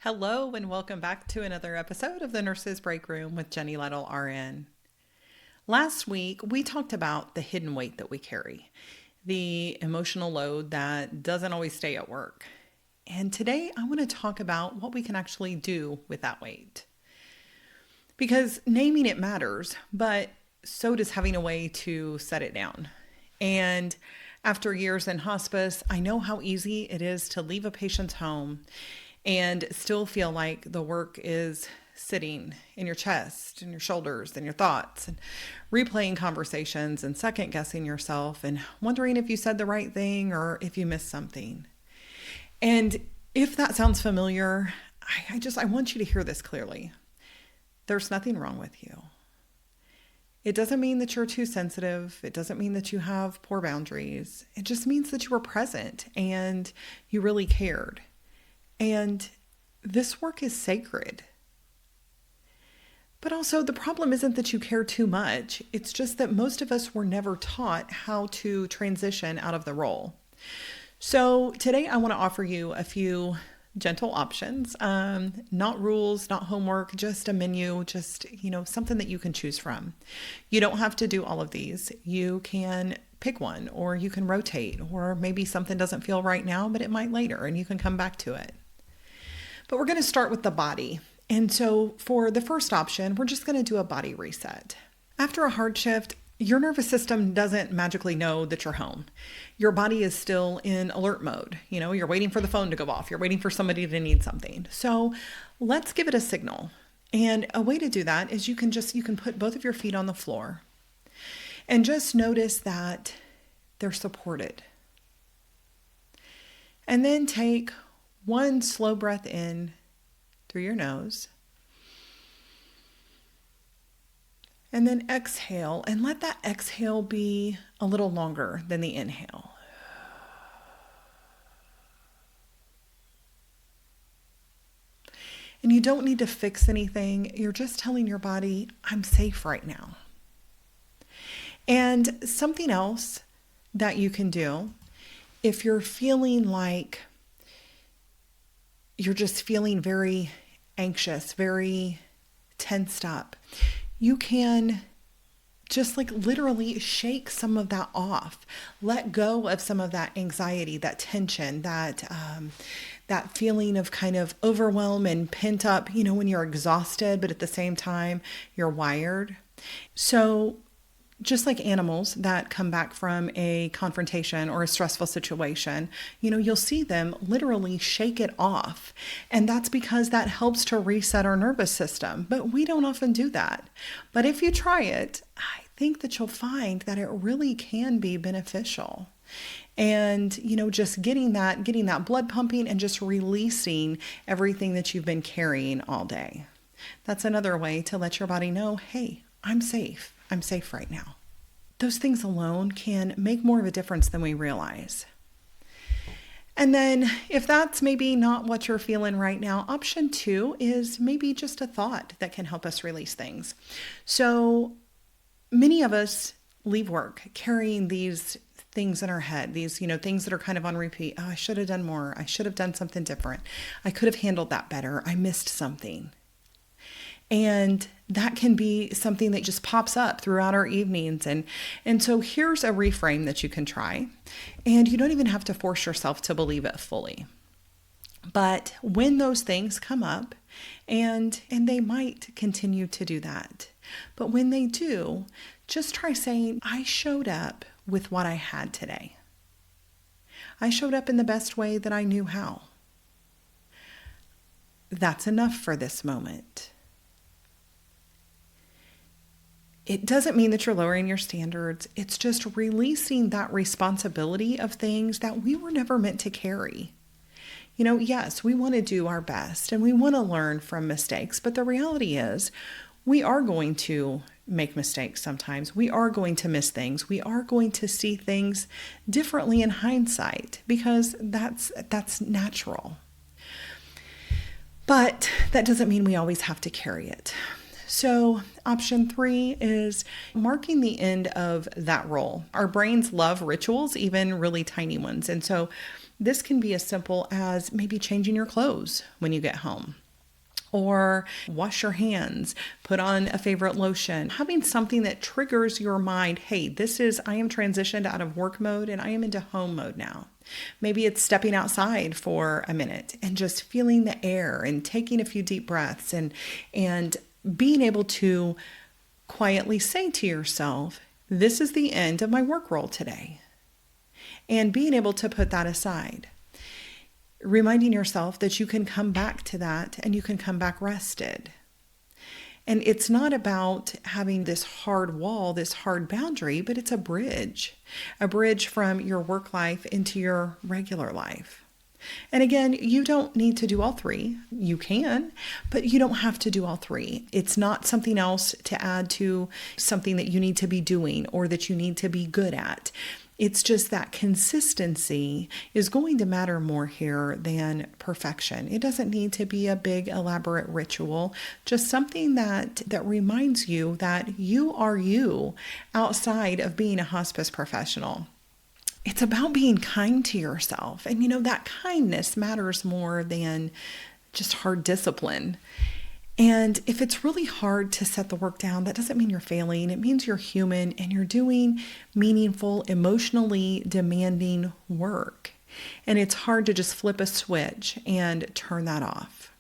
Hello, and welcome back to another episode of the Nurses Breakroom with Jenny Lytle, RN. Last week, we talked about the hidden weight that we carry, the emotional load that doesn't always stay at work. And today, I want to talk about what we can actually do with that weight. Because naming it matters, but so does having a way to set it down. And after years in hospice, I know how easy it is to leave a patient's home and still feel like the work is sitting in your chest and your shoulders and your thoughts, and replaying conversations and second guessing yourself and wondering if you said the right thing or if you missed something. And if that sounds familiar, I want you to hear this clearly. There's nothing wrong with you. It doesn't mean that you're too sensitive. It doesn't mean that you have poor boundaries. It just means that you were present and you really cared. And this work is sacred. But also, the problem isn't that you care too much. It's just that most of us were never taught how to transition out of the role. So today I want to offer you a few gentle options, not rules, not homework, just a menu, just, something that you can choose from. You don't have to do all of these. You can pick one, or you can rotate, or maybe something doesn't feel right now, but it might later, and you can come back to it. But we're going to start with the body. And so for the first option, we're just going to do a body reset. After a hard shift, your nervous system doesn't magically know that you're home. Your body is still in alert mode. You're waiting for the phone to go off. You're waiting for somebody to need something. So let's give it a signal. And a way to do that is you can put both of your feet on the floor and just notice that they're supported. And then take one slow breath in through your nose. And then exhale, and let that exhale be a little longer than the inhale. And you don't need to fix anything. You're just telling your body, I'm safe right now. And something else that you can do, if you're feeling like you're just feeling very anxious, very tensed up, you can just literally shake some of that off. Let go of some of that anxiety, that tension, that feeling of kind of overwhelm and pent up, when you're exhausted, but at the same time, you're wired. So just like animals that come back from a confrontation or a stressful situation, you'll see them literally shake it off. And that's because that helps to reset our nervous system. But we don't often do that. But if you try it, I think that you'll find that it really can be beneficial. And, just getting that blood pumping and just releasing everything that you've been carrying all day. That's another way to let your body know, hey, I'm safe. I'm safe right now. Those things alone can make more of a difference than we realize. And then if that's maybe not what you're feeling right now, option 2 is maybe just a thought that can help us release things. So many of us leave work carrying these things in our head, these, things that are kind of on repeat. Oh, I should have done more. I should have done something different. I could have handled that better. I missed something. And that can be something that just pops up throughout our evenings. And so here's a reframe that you can try. And you don't even have to force yourself to believe it fully. But when those things come up, and they might continue to do that, but when they do, just try saying, I showed up with what I had today. I showed up in the best way that I knew how. That's enough for this moment. It doesn't mean that you're lowering your standards. It's just releasing that responsibility of things that we were never meant to carry. Yes, we want to do our best and we want to learn from mistakes, but the reality is we are going to make mistakes sometimes. We are going to miss things. We are going to see things differently in hindsight because that's natural. But that doesn't mean we always have to carry it. So option 3 is marking the end of that role. Our brains love rituals, even really tiny ones. And so This can be as simple as maybe changing your clothes when you get home, or wash your hands, put on a favorite lotion, having something that triggers your mind. Hey, I am transitioned out of work mode and I am into home mode now. Maybe it's stepping outside for a minute and just feeling the air and taking a few deep breaths and being able to quietly say to yourself, this is the end of my work role today. And being able to put that aside. Reminding yourself that you can come back to that and you can come back rested. And it's not about having this hard wall, this hard boundary, but it's a bridge from your work life into your regular life. And again, you don't need to do all three. You can, but you don't have to do all three. It's not something else to add to something that you need to be doing or that you need to be good at. It's just that consistency is going to matter more here than perfection. It doesn't need to be a big elaborate ritual, just something that reminds you that you are you outside of being a hospice professional. It's about being kind to yourself. And that kindness matters more than just hard discipline. And if it's really hard to set the work down, that doesn't mean you're failing. It means you're human and you're doing meaningful, emotionally demanding work. And it's hard to just flip a switch and turn that off.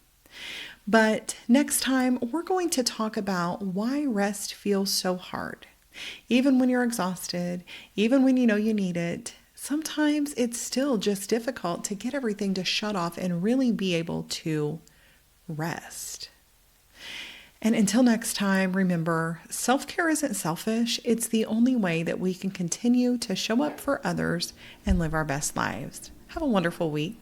But next time, we're going to talk about why rest feels so hard. Even when you're exhausted, even when you know you need it, sometimes it's still just difficult to get everything to shut off and really be able to rest. And until next time, remember, self-care isn't selfish. It's the only way that we can continue to show up for others and live our best lives. Have a wonderful week.